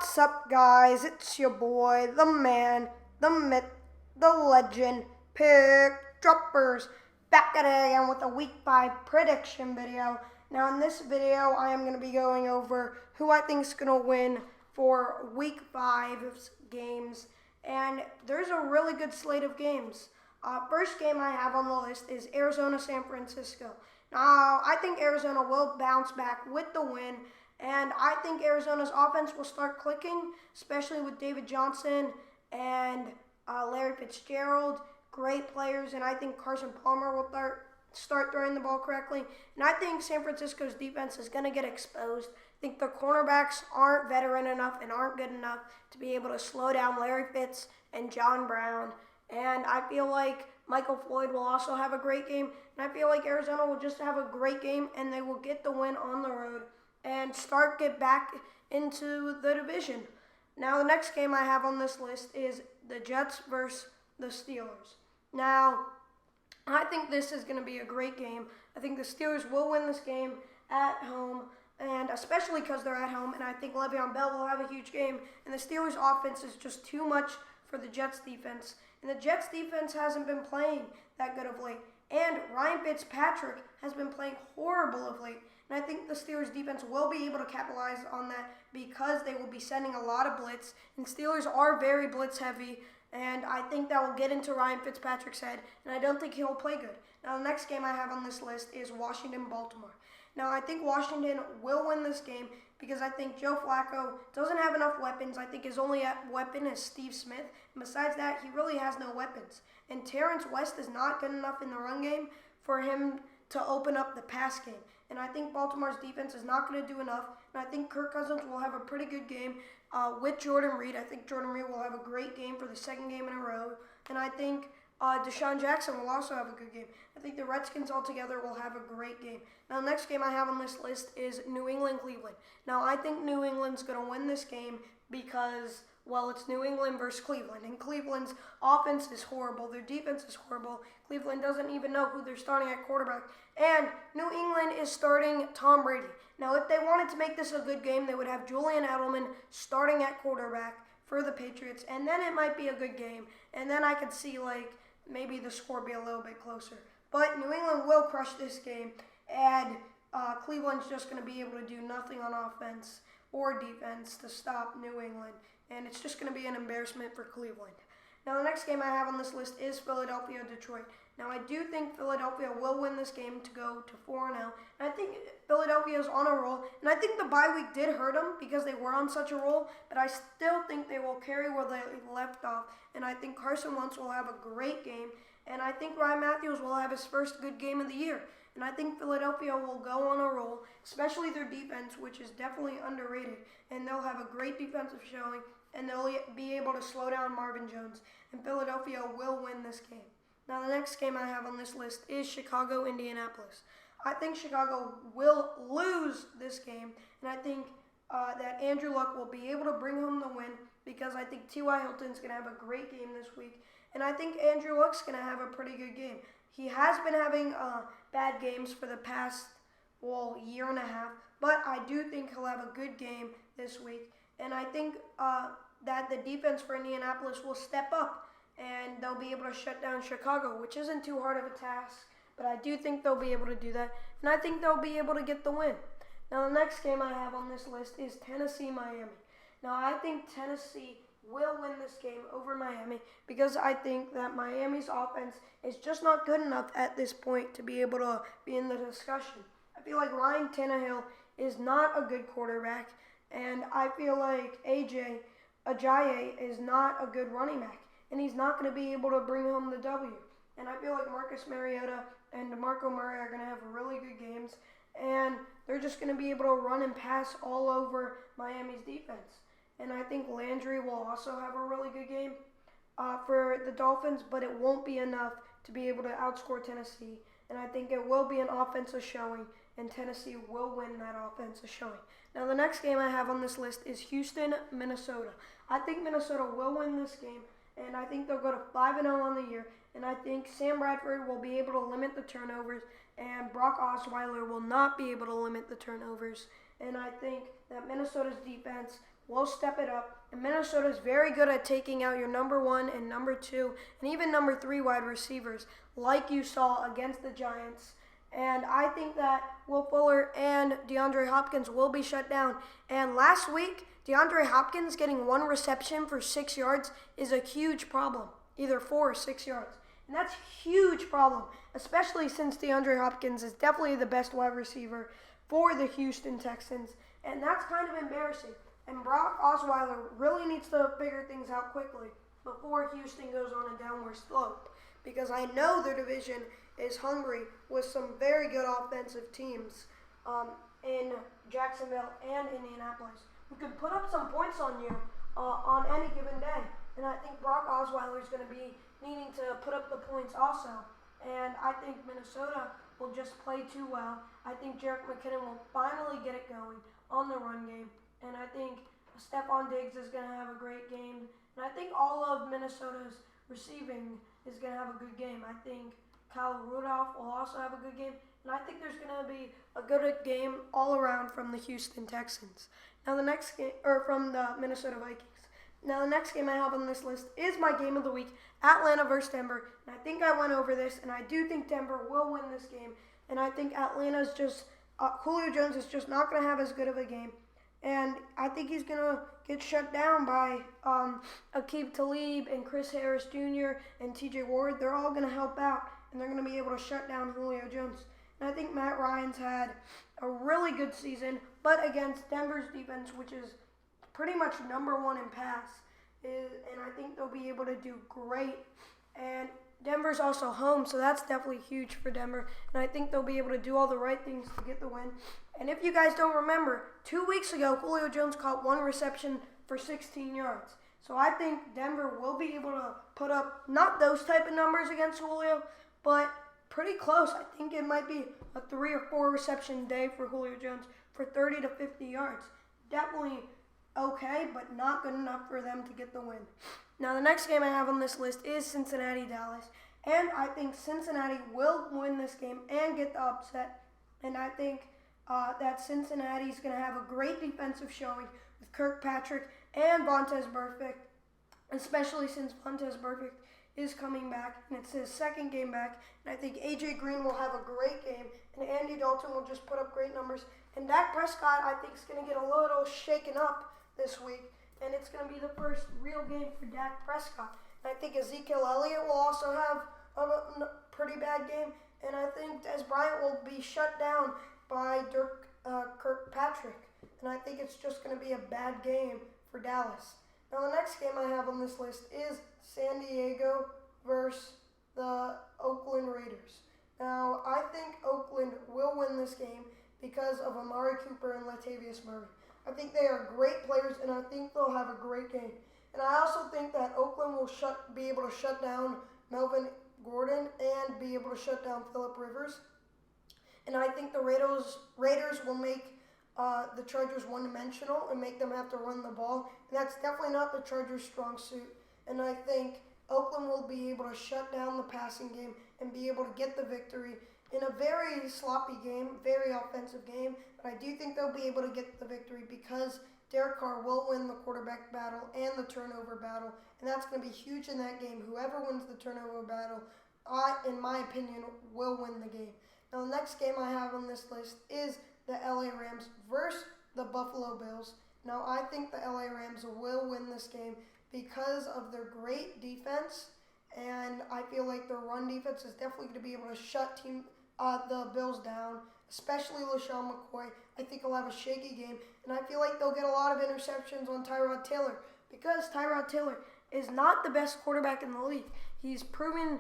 What's up, guys? It's your boy, the man, the myth, the legend, Pickdroppers, back at it again with a Week 5 prediction video. Now, in this video, I am going to be going over who I think is going to win for Week 5's games, and there's a really good slate of games. First game I have on the list is Arizona-San Francisco. Now, I think Arizona will bounce back with the win. And I think Arizona's offense will start clicking, especially with David Johnson and Larry Fitzgerald, great players. And I think Carson Palmer will start throwing the ball correctly. And I think San Francisco's defense is going to get exposed. I think the cornerbacks aren't veteran enough and aren't good enough to be able to slow down Larry Fitz and John Brown. And I feel like Michael Floyd will also have a great game. And I feel like Arizona will just have a great game, and they will get the win on the road and get back into the division. Now, the next game I have on this list is the Jets versus the Steelers. Now, I think this is going to be a great game. I think the Steelers will win this game at home, and especially because they're at home, and I think Le'Veon Bell will have a huge game, and the Steelers' offense is just too much for the Jets' defense. And the Jets' defense hasn't been playing that good of late, and Ryan Fitzpatrick has been playing horrible of late. And I think the Steelers' defense will be able to capitalize on that because they will be sending a lot of blitz. And Steelers are very blitz heavy, and I think that will get into Ryan Fitzpatrick's head, and I don't think he'll play good. Now, the next game I have on this list is Washington-Baltimore. Now, I think Washington will win this game because I think Joe Flacco doesn't have enough weapons. I think his only weapon is Steve Smith. And besides that, he really has no weapons. And Terrence West is not good enough in the run game for him to open up the pass game. And I think Baltimore's defense is not going to do enough. And I think Kirk Cousins will have a pretty good game with Jordan Reed. I think Jordan Reed will have a great game for the second game in a row. And I think Deshaun Jackson will also have a good game. I think the Redskins altogether will have a great game. Now, the next game I have on this list is New England-Cleveland. Now, I think New England's going to win this game because, well, it's New England versus Cleveland. And Cleveland's offense is horrible. Their defense is horrible. Cleveland doesn't even know who they're starting at quarterback. And New England is starting Tom Brady. Now, if they wanted to make this a good game, they would have Julian Edelman starting at quarterback for the Patriots. And then it might be a good game. And then I could see, maybe the score be a little bit closer. But New England will crush this game. And Cleveland's just going to be able to do nothing on offense or defense to stop New England. And it's just going to be an embarrassment for Cleveland. Now, the next game I have on this list is Philadelphia-Detroit. Now, I do think Philadelphia will win this game to go to 4-0. And I think Philadelphia is on a roll. And I think the bye week did hurt them because they were on such a roll. But I still think they will carry where they left off. And I think Carson Wentz will have a great game. And I think Ryan Matthews will have his first good game of the year. And I think Philadelphia will go on a roll, especially their defense, which is definitely underrated. And they'll have a great defensive showing, and they'll be able to slow down Marvin Jones. And Philadelphia will win this game. Now, the next game I have on this list is Chicago-Indianapolis. I think Chicago will lose this game, and I think that Andrew Luck will be able to bring home the win because I think T.Y. Hilton's going to have a great game this week. And I think Andrew Luck's going to have a pretty good game. He has been having bad games for the past, year and a half. But I do think he'll have a good game this week. And I think that the defense for Indianapolis will step up. And they'll be able to shut down Chicago, which isn't too hard of a task. But I do think they'll be able to do that. And I think they'll be able to get the win. Now, the next game I have on this list is Tennessee-Miami. Now, I think Tennessee will win this game over Miami because I think that Miami's offense is just not good enough at this point to be able to be in the discussion. I feel like Ryan Tannehill is not a good quarterback, and I feel like Ajayi is not a good running back, and he's not going to be able to bring home the W. And I feel like Marcus Mariota and DeMarco Murray are going to have really good games, and they're just going to be able to run and pass all over Miami's defense. And I think Landry will also have a really good game for the Dolphins, but it won't be enough to be able to outscore Tennessee. And I think it will be an offensive showing, and Tennessee will win that offensive showing. Now, the next game I have on this list is Houston, Minnesota. I think Minnesota will win this game, and I think they'll go to 5-0 on the year. And I think Sam Bradford will be able to limit the turnovers, and Brock Osweiler will not be able to limit the turnovers. And I think that Minnesota's defense will step it up. And Minnesota is very good at taking out your number 1 and number 2 and even number 3 wide receivers, like you saw against the Giants. And I think that Will Fuller and DeAndre Hopkins will be shut down. And last week, DeAndre Hopkins getting 1 reception for 6 yards is a huge problem, either 4 or 6 yards. And that's a huge problem, especially since DeAndre Hopkins is definitely the best wide receiver for the Houston Texans. And that's kind of embarrassing. And Brock Osweiler really needs to figure things out quickly before Houston goes on a downward slope. Because I know their division is hungry with some very good offensive teams in Jacksonville and Indianapolis who can put up some points on you on any given day. And I think Brock Osweiler is going to be needing to put up the points also. And I think Minnesota will just play too well. I think Jerick McKinnon will finally get it going on the run game. And I think Stephon Diggs is going to have a great game. And I think all of Minnesota's receiving is going to have a good game. I think Kyle Rudolph will also have a good game. And I think there's going to be a good game all around from the Houston Texans. Now the next game, or from the Minnesota Vikings. Now the next game I have on this list is my game of the week, Atlanta versus Denver. And I think I went over this, and I do think Denver will win this game. And I think Atlanta's just, Julio Jones is just not going to have as good of a game. And I think he's going to get shut down by Aqib Talib and Chris Harris Jr. and TJ Ward. They're all going to help out, and they're going to be able to shut down Julio Jones. And I think Matt Ryan's had a really good season, but against Denver's defense, which is pretty much number 1 in pass, and I think they'll be able to do great. And Denver's also home, so that's definitely huge for Denver. And I think they'll be able to do all the right things to get the win. And if you guys don't remember, 2 weeks ago, Julio Jones caught 1 reception for 16 yards. So I think Denver will be able to put up not those type of numbers against Julio, but pretty close. I think it might be a 3 or 4 reception day for Julio Jones for 30 to 50 yards. Definitely okay, but not good enough for them to get the win. Now the next game I have on this list is Cincinnati-Dallas. And I think Cincinnati will win this game and get the upset. And I think that Cincinnati is going to have a great defensive showing with Kirkpatrick and Vontaze Burfict, especially since Vontaze Burfict is coming back, and it's his second game back. And I think A.J. Green will have a great game, and Andy Dalton will just put up great numbers. And Dak Prescott, I think, is going to get a little shaken up this week, and it's going to be the first real game for Dak Prescott. And I think Ezekiel Elliott will also have a pretty bad game, and I think Des Bryant will be shut down by Kirkpatrick. And I think it's just going to be a bad game for Dallas. Now the next game I have on this list is San Diego versus the Oakland Raiders. Now I think Oakland will win this game because of Amari Cooper and Latavius Murray. I think they are great players, and I think they'll have a great game. And I also think that Oakland will be able to shut down Melvin Gordon and be able to shut down Phillip Rivers. And I think the Raiders will make the Chargers one-dimensional and make them have to run the ball. And that's definitely not the Chargers' strong suit. And I think Oakland will be able to shut down the passing game and be able to get the victory in a very sloppy game, very offensive game. But I do think they'll be able to get the victory because Derek Carr will win the quarterback battle and the turnover battle. And that's going to be huge in that game. Whoever wins the turnover battle, in my opinion, will win the game. Now, the next game I have on this list is the LA Rams versus the Buffalo Bills. Now, I think the LA Rams will win this game because of their great defense, and I feel like their run defense is definitely going to be able to shut the Bills down, especially LaShawn McCoy. I think he'll have a shaky game, and I feel like they'll get a lot of interceptions on Tyrod Taylor because Tyrod Taylor is not the best quarterback in the league. He's proven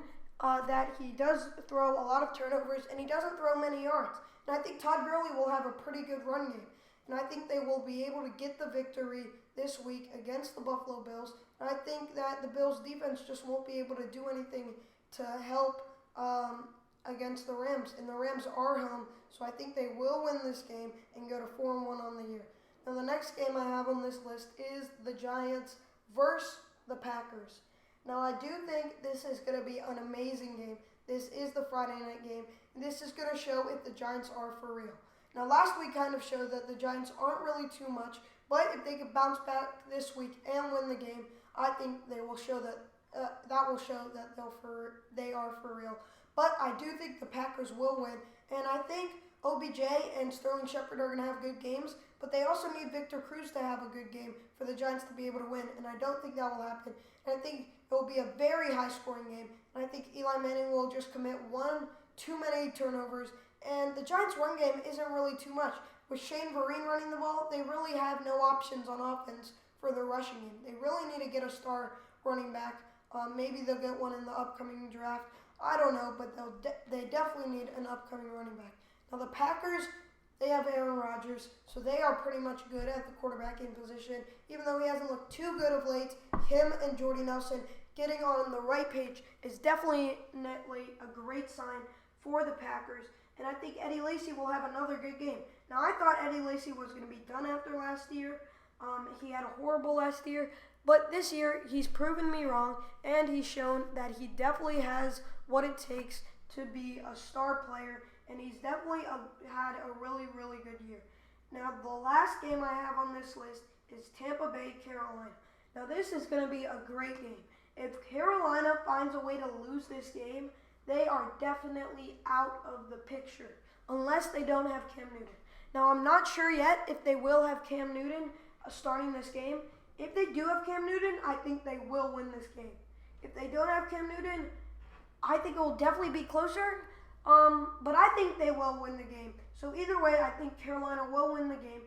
that he does throw a lot of turnovers, and he doesn't throw many yards. And I think Todd Gurley will have a pretty good run game. And I think they will be able to get the victory this week against the Buffalo Bills. And I think that the Bills' defense just won't be able to do anything to help against the Rams. And the Rams are home, so I think they will win this game and go to 4-1 on the year. Now, the next game I have on this list is the Giants versus the Packers. Now, I do think this is going to be an amazing game. This is the Friday night game. And this is going to show if the Giants are for real. Now, last week kind of showed that the Giants aren't really too much, But if they can bounce back this week and win the game, I think they will show that they are for real. But I do think the Packers will win, and I think OBJ and Sterling Shepard are going to have good games, but they also need Victor Cruz to have a good game for the Giants to be able to win, and I don't think that will happen. And I think it will be a very high-scoring game, and I think Eli Manning will just commit one too many turnovers, and the Giants' run game isn't really too much. With Shane Vereen running the ball, they really have no options on offense for their rushing game. They really need to get a star running back. Maybe they'll get one in the upcoming draft. I don't know, but they definitely need an upcoming running back. Now, the Packers, they have Aaron Rodgers, so they are pretty much good at the quarterbacking position. Even though he hasn't looked too good of late, him and Jordy Nelson getting on the right page is definitely a great sign for the Packers. And I think Eddie Lacy will have another good game. Now, I thought Eddie Lacy was going to be done after last year. He had a horrible last year. But this year, he's proven me wrong, and he's shown that he definitely has what it takes to be a star player, and he's definitely had a really, really good year. Now, the last game I have on this list is Tampa Bay, Carolina. Now, this is going to be a great game. If Carolina finds a way to lose this game, they are definitely out of the picture, unless they don't have Cam Newton. Now, I'm not sure yet if they will have Cam Newton starting this game. If they do have Cam Newton, I think they will win this game. If they don't have Cam Newton, I think it will definitely be closer, but I think they will win the game. So either way, I think Carolina will win the game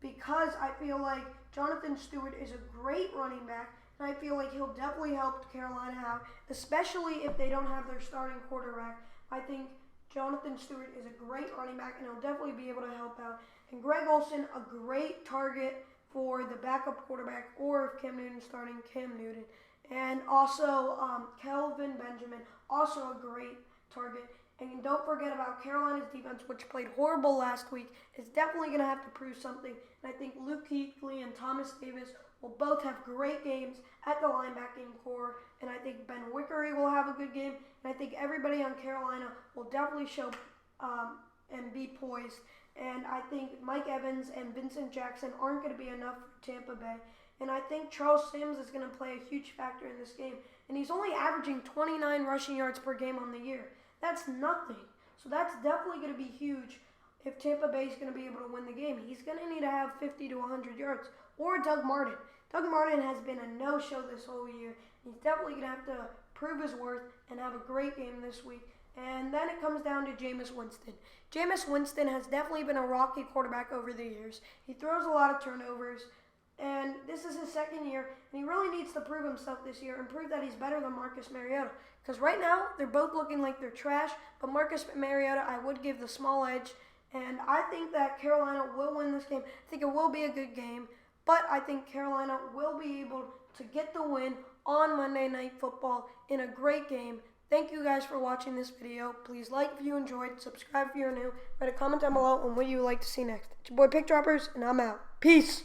because I feel like Jonathan Stewart is a great running back, and I feel like he'll definitely help Carolina out, especially if they don't have their starting quarterback. I think Jonathan Stewart is a great running back, and he'll definitely be able to help out. And Greg Olsen, a great target for the backup quarterback, or if Cam Newton's starting, Cam Newton. And also Kelvin Benjamin, also a great target. And don't forget about Carolina's defense, which played horrible last week, is definitely going to have to prove something. And I think Luke Kuechly and Thomas Davis will both have great games at the linebacking core. And I think Ben Wickery will have a good game. And I think everybody on Carolina will definitely show and be poised. And I think Mike Evans and Vincent Jackson aren't going to be enough for Tampa Bay. And I think Charles Sims is going to play a huge factor in this game. And he's only averaging 29 rushing yards per game on the year. That's nothing. So that's definitely going to be huge if Tampa Bay is going to be able to win the game. He's going to need to have 50 to 100 yards. Or Doug Martin. Doug Martin has been a no-show this whole year. He's definitely going to have to prove his worth and have a great game this week. And then it comes down to Jameis Winston. Jameis Winston has definitely been a rocky quarterback over the years. He throws a lot of turnovers, and this is his second year, and he really needs to prove himself this year and prove that he's better than Marcus Mariota. Because right now, they're both looking like they're trash, but Marcus Mariota, I would give the small edge, and I think that Carolina will win this game. I think it will be a good game, but I think Carolina will be able to get the win on Monday Night Football in a great game. Thank you guys for watching this video. Please like if you enjoyed, subscribe if you're new, write a comment down below on what you would like to see next. It's your boy Pickdroppers, and I'm out. Peace!